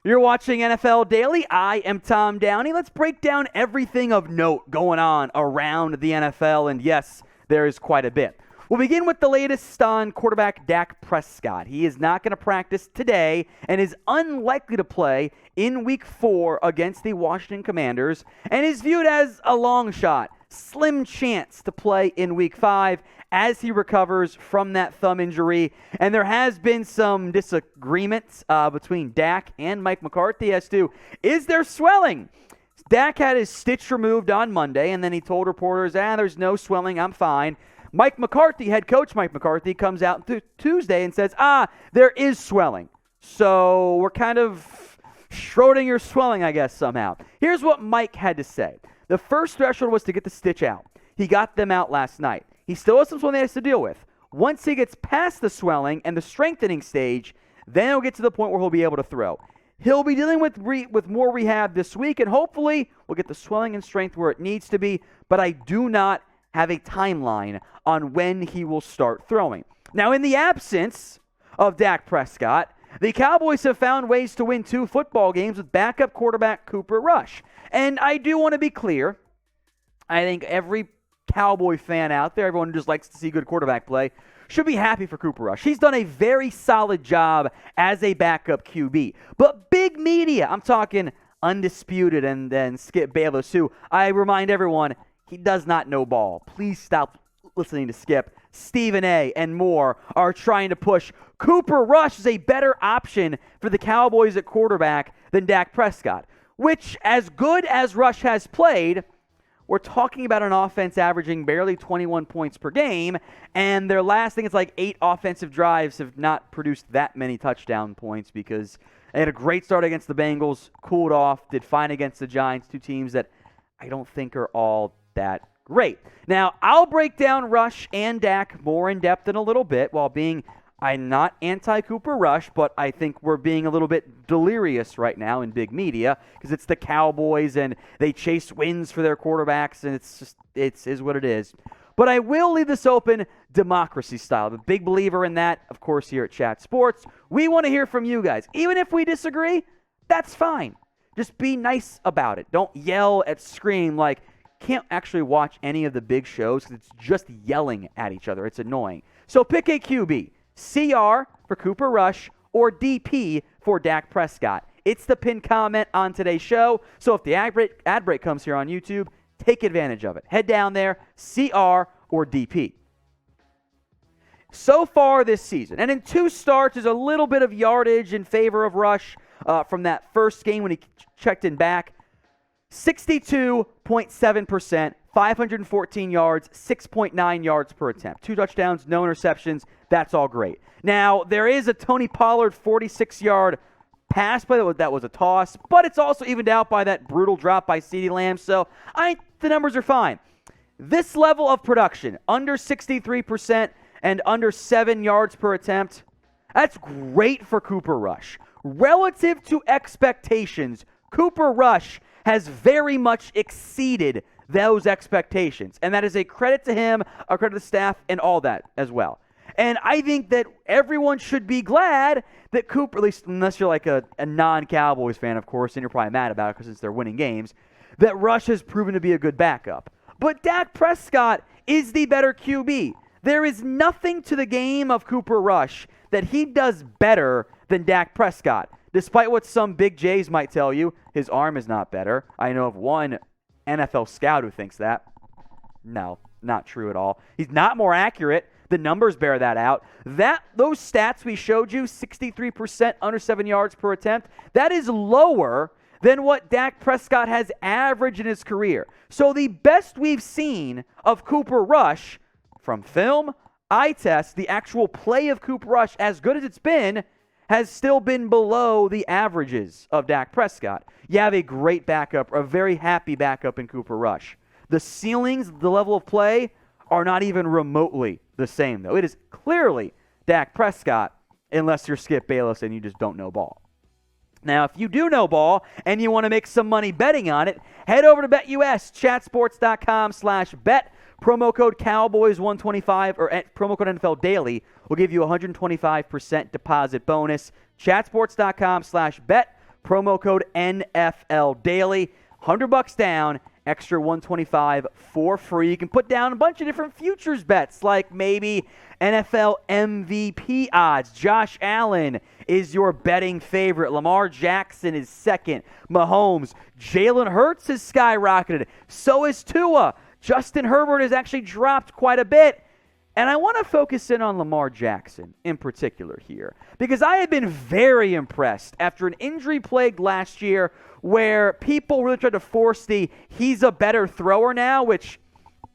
You're watching NFL Daily. I am Tom Downey. Let's break down everything of note going on around the NFL. And yes, there is quite a bit. We'll begin with the latest on quarterback Dak Prescott. He is not going to practice today and is unlikely to play in Week 4 against the Washington Commanders and is viewed as a long shot, slim chance to play in Week 5 as he recovers from that thumb injury. And there has been some disagreements between Dak and Mike McCarthy as to, is there swelling? Dak had his stitch removed on Monday, and then he told reporters, there's no swelling, I'm fine. Mike McCarthy, head coach Mike McCarthy, comes out Tuesday and says, there is swelling. So we're kind of Schrodinger's swelling, I guess, somehow. Here's what Mike had to say. The first threshold was to get the stitch out. He got them out last night. He still has some swelling he has to deal with. Once he gets past the swelling and the strengthening stage, then he'll get to the point where he'll be able to throw. He'll be dealing with more rehab this week, and hopefully we'll get the swelling and strength where it needs to be, but I do not have a timeline on when he will start throwing. Now, in the absence of Dak Prescott, the Cowboys have found ways to win 2 football games with backup quarterback Cooper Rush. And I do want to be clear, I think every Cowboy fan out there, everyone who just likes to see good quarterback play, should be happy for Cooper Rush. He's done a very solid job as a backup QB. But big media, I'm talking Undisputed and then Skip Bayless, who I remind everyone, he does not know ball. Please stop listening to Skip. Stephen A. and more are trying to push Cooper Rush as a better option for the Cowboys at quarterback than Dak Prescott, which, as good as Rush has played, we're talking about an offense averaging barely 21 points per game, and their last thing is like 8 offensive drives have not produced that many touchdown points because they had a great start against the Bengals, cooled off, did fine against the Giants, 2 teams that I don't think are all that great. Now, I'll break down Rush and Dak more in depth in a little bit while I'm not anti-Cooper Rush, but I think we're being a little bit delirious right now in big media because it's the Cowboys and they chase wins for their quarterbacks, and it is what it is. But I will leave this open democracy style. I'm a big believer in that, of course, here at Chat Sports. We want to hear from you guys. Even if we disagree, that's fine. Just be nice about it. Don't yell and scream like, can't actually watch any of the big shows because it's just yelling at each other. It's annoying. So pick a QB. CR for Cooper Rush or DP for Dak Prescott. It's the pinned comment on today's show. So if the ad break comes here on YouTube, take advantage of it. Head down there, CR or DP. So far this season, and in 2 starts, there's a little bit of yardage in favor of Rush from that first game when he checked in back. 62.7%, 514 yards, 6.9 yards per attempt. 2 touchdowns, no interceptions. That's all great. Now, there is a Tony Pollard 46-yard pass play that was a toss, but it's also evened out by that brutal drop by CeeDee Lamb, so the numbers are fine. This level of production, under 63% and under 7 yards per attempt, that's great for Cooper Rush. Relative to expectations, Cooper Rush has very much exceeded those expectations. And that is a credit to him, a credit to the staff, and all that as well. And I think that everyone should be glad that Cooper, at least unless you're like a non-Cowboys fan, of course, and you're probably mad about it because they're winning games, that Rush has proven to be a good backup. But Dak Prescott is the better QB. There is nothing to the game of Cooper Rush that he does better than Dak Prescott. Despite what some big J's might tell you, his arm is not better. I know of one NFL scout who thinks that. No, not true at all. He's not more accurate. The numbers bear that out. Those stats we showed you, 63% under 7 yards per attempt, that is lower than what Dak Prescott has averaged in his career. So the best we've seen of Cooper Rush from film, eye test, the actual play of Cooper Rush, as good as it's been, has still been below the averages of Dak Prescott. You have a great backup, a very happy backup in Cooper Rush. The ceilings, the level of play, are not even remotely the same, though. It is clearly Dak Prescott, unless you're Skip Bayless and you just don't know ball. Now, if you do know ball and you want to make some money betting on it, head over to BetUS, chatsports.com/bet. Promo code Cowboys125 or promo code NFL Daily will give you a 125% deposit bonus. Chatsports.com/bet. Promo code NFL Daily. $100 down, extra $125 for free. You can put down a bunch of different futures bets, like maybe NFL MVP odds. Josh Allen is your betting favorite. Lamar Jackson is second. Mahomes. Jalen Hurts has skyrocketed. So is Tua. Justin Herbert has actually dropped quite a bit. And I want to focus in on Lamar Jackson in particular here, because I have been very impressed after an injury-plagued last year where people really tried to force he's a better thrower now, which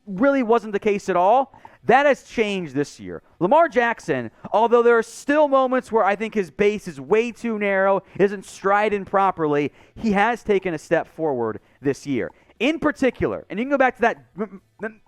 really wasn't the case at all. That has changed this year. Lamar Jackson, although there are still moments where I think his base is way too narrow, isn't striding properly, he has taken a step forward this year. In particular, and you can go back to that,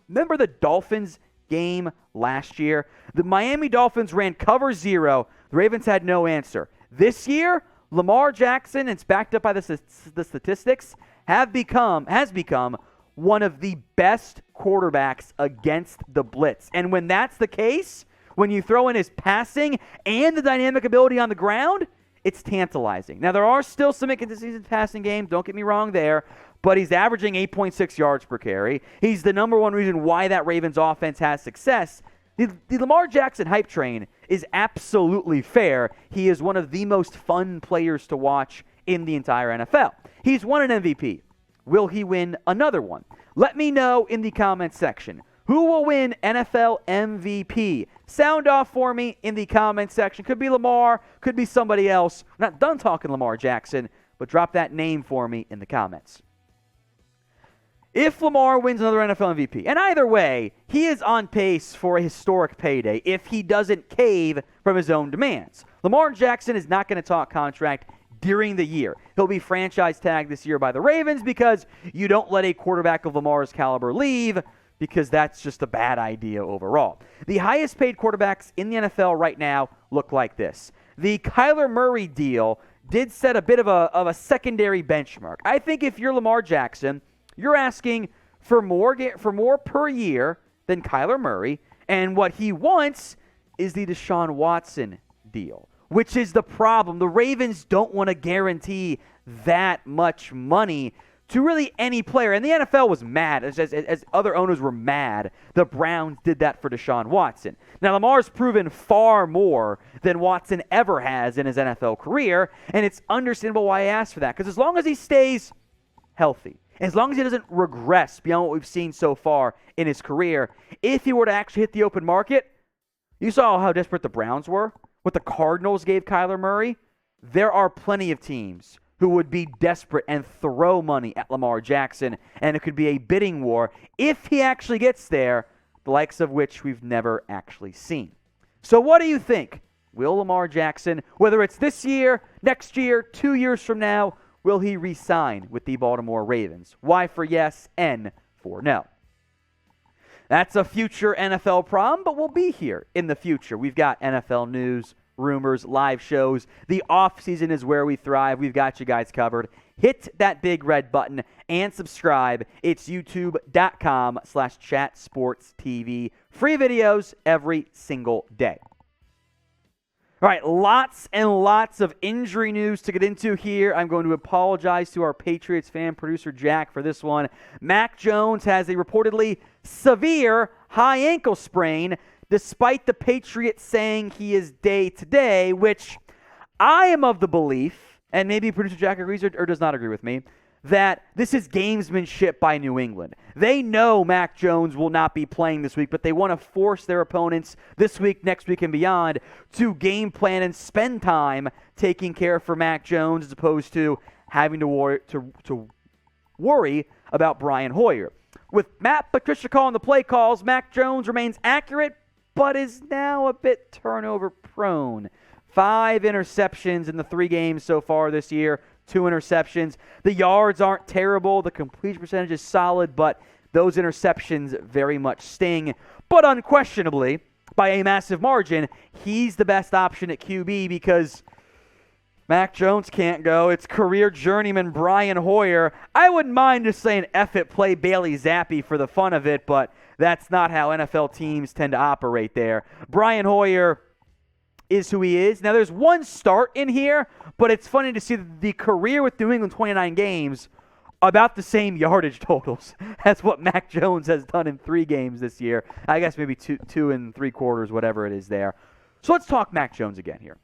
remember the Dolphins game last year? The Miami Dolphins ran cover 0. The Ravens had no answer. This year, Lamar Jackson, and it's backed up by the statistics, has become one of the best quarterbacks against the blitz. And when that's the case, when you throw in his passing and the dynamic ability on the ground, it's tantalizing. Now, there are still some inconsistencies in the passing game. Don't get me wrong there. But he's averaging 8.6 yards per carry. He's the number one reason why that Ravens offense has success. The Lamar Jackson hype train is absolutely fair. He is one of the most fun players to watch in the entire NFL. He's won an MVP. Will he win another one? Let me know in the comments section. Who will win NFL MVP? Sound off for me in the comments section. Could be Lamar, could be somebody else. We're not done talking Lamar Jackson, but drop that name for me in the comments. If Lamar wins another NFL MVP, and either way, he is on pace for a historic payday if he doesn't cave from his own demands. Lamar Jackson is not going to talk contract during the year. He'll be franchise tagged this year by the Ravens because you don't let a quarterback of Lamar's caliber leave, because that's just a bad idea overall. The highest paid quarterbacks in the NFL right now look like this. The Kyler Murray deal did set a bit of a secondary benchmark. I think if you're Lamar Jackson, you're asking for more per year than Kyler Murray, and what he wants is the Deshaun Watson deal, which is the problem. The Ravens don't want to guarantee that much money to really any player, and the NFL was mad, as other owners were mad. The Browns did that for Deshaun Watson. Now, Lamar's proven far more than Watson ever has in his NFL career, and it's understandable why he asked for that, because as long as he stays healthy, as long as he doesn't regress beyond what we've seen so far in his career, if he were to actually hit the open market, you saw how desperate the Browns were, what the Cardinals gave Kyler Murray. There are plenty of teams who would be desperate and throw money at Lamar Jackson, and it could be a bidding war if he actually gets there, the likes of which we've never actually seen. So what do you think? Will Lamar Jackson, whether it's this year, next year, 2 years from now, will he re-sign with the Baltimore Ravens? Y for yes, N for no. That's a future NFL problem, but we'll be here in the future. We've got NFL news, rumors, live shows. The offseason is where we thrive. We've got you guys covered. Hit that big red button and subscribe. It's youtube.com/chatsportstv. Free videos every single day. All right, lots and lots of injury news to get into here. I'm going to apologize to our Patriots fan, producer Jack, for this one. Mac Jones has a reportedly severe high ankle sprain, despite the Patriots saying he is day-to-day, which I am of the belief, and maybe producer Jack agrees or does not agree with me, that this is gamesmanship by New England. They know Mac Jones will not be playing this week, but they want to force their opponents this week, next week, and beyond to game plan and spend time taking care for Mac Jones as opposed to having to worry about Brian Hoyer. With Matt Patricia calling the play calls, Mac Jones remains accurate, but is now a bit turnover prone. 5 interceptions in the 3 games so far this year. 2 interceptions. The yards aren't terrible. The completion percentage is solid, but those interceptions very much sting. But unquestionably, by a massive margin, he's the best option at QB because Mac Jones can't go. It's career journeyman Brian Hoyer. I wouldn't mind just saying F it, play Bailey Zappi for the fun of it, but that's not how NFL teams tend to operate there. Brian Hoyer is who he is. Now, there's one start in here, but it's funny to see the career with New England, 29 games, about the same yardage totals as what Mac Jones has done in 3 games this year. I guess maybe two and 3/4, whatever it is there. So let's talk Mac Jones again here.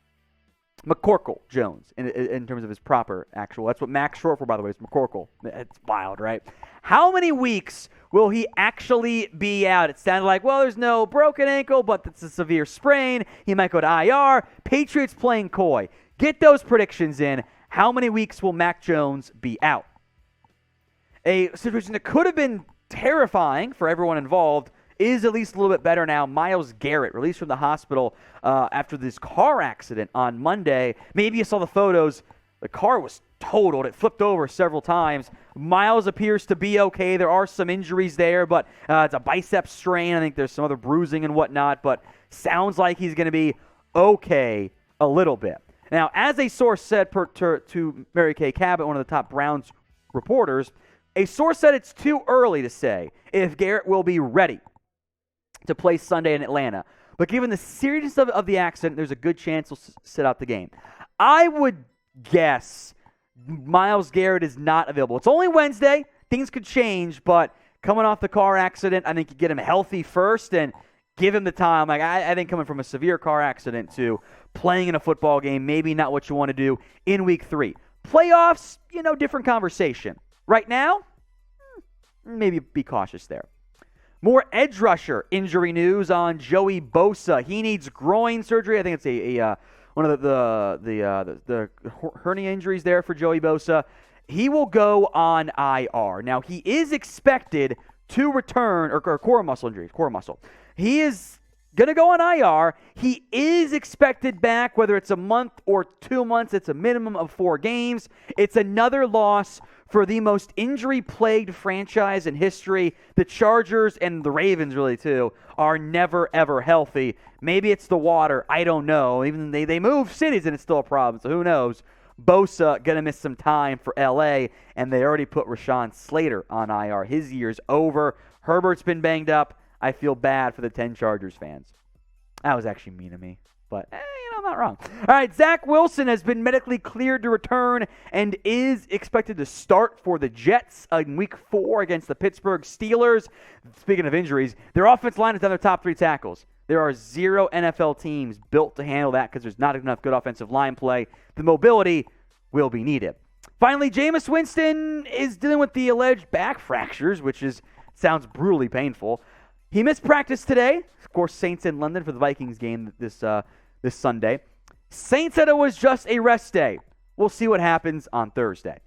McCorkle Jones, in terms of his proper actual. That's what Mac's short for, by the way. It's McCorkle. It's wild, right? How many weeks will he actually be out? It sounded like, well, there's no broken ankle, but it's a severe sprain. He might go to IR. Patriots playing coy. Get those predictions in. How many weeks will Mac Jones be out? A situation that could have been terrifying for everyone involved is at least a little bit better now. Myles Garrett, released from the hospital after this car accident on Monday. Maybe you saw the photos. The car was totaled. It flipped over several times. Myles appears to be okay. There are some injuries there, but it's a bicep strain. I think there's some other bruising and whatnot, but sounds like he's going to be okay a little bit. Now, as a source said to Mary Kay Cabot, one of the top Browns reporters, a source said it's too early to say if Garrett will be ready to play Sunday in Atlanta. But given the seriousness of the accident, there's a good chance he'll sit out the game. I would guess Myles Garrett is not available. It's only Wednesday. Things could change, but coming off the car accident, I think you get him healthy first and give him the time. Like I think coming from a severe car accident to playing in a football game, maybe not what you want to do in week 3. Playoffs, different conversation. Right now, maybe be cautious there. More edge rusher injury news on Joey Bosa. He needs groin surgery. I think it's one of the hernia injuries there for Joey Bosa. He will go on IR. Now, he is expected to return, or core muscle injury, core muscle. He is going to go on IR. He is expected back, whether it's a month or 2 months. It's a minimum of 4 games. It's another loss for the most injury-plagued franchise in history. The Chargers and the Ravens, really, too, are never, ever healthy. Maybe it's the water. I don't know. Even they move cities, and it's still a problem, so who knows? Bosa going to miss some time for L.A., and they already put Rashawn Slater on IR. His year's over. Herbert's been banged up. I feel bad for the 10 Chargers fans. That was actually mean of me, but I'm not wrong. All right, Zach Wilson has been medically cleared to return and is expected to start for the Jets in Week 4 against the Pittsburgh Steelers. Speaking of injuries, their offensive line is on their top 3 tackles. There are 0 NFL teams built to handle that because there's not enough good offensive line play. The mobility will be needed. Finally, Jameis Winston is dealing with the alleged back fractures, which sounds brutally painful. He missed practice today. Of course, Saints in London for the Vikings game this Sunday. Saints said it was just a rest day. We'll see what happens on Thursday.